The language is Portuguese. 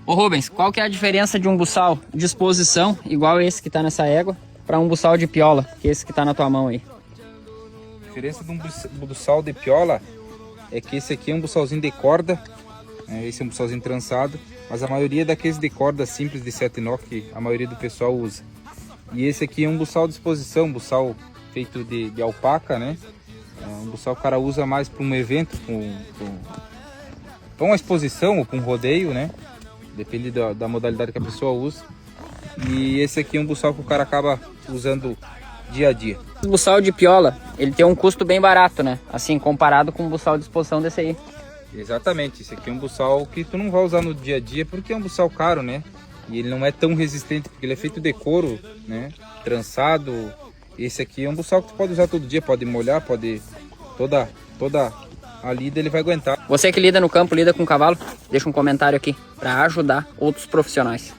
Ô Rubens, qual que é a diferença de um buçal de exposição, igual esse que tá nessa égua, para um buçal de piola, que é esse que tá na tua mão aí? A diferença de um buçal de piola é que esse aqui é um buçalzinho de corda, né? Esse é um buçalzinho trançado, mas a maioria daqueles de corda simples de 7 nó que a maioria do pessoal usa. E esse aqui é um buçal de exposição, um buçal feito de alpaca, né? É um buçal que o cara usa mais para um evento, para uma exposição ou para um rodeio, né? Depende da modalidade que a pessoa usa. E esse aqui é um buçal que o cara acaba usando dia a dia. O buçal de piola, ele tem um custo bem barato, né? Assim, comparado com o buçal de exposição desse aí. Exatamente, esse aqui é um buçal que tu não vai usar no dia a dia porque é um buçal caro, né? E ele não é tão resistente porque ele é feito de couro, né? Trançado. Esse aqui é um buçal que tu pode usar todo dia, pode molhar, pode... Toda a lida ele vai aguentar. Você que lida no campo, lida com cavalo, deixa um comentário aqui para ajudar outros profissionais.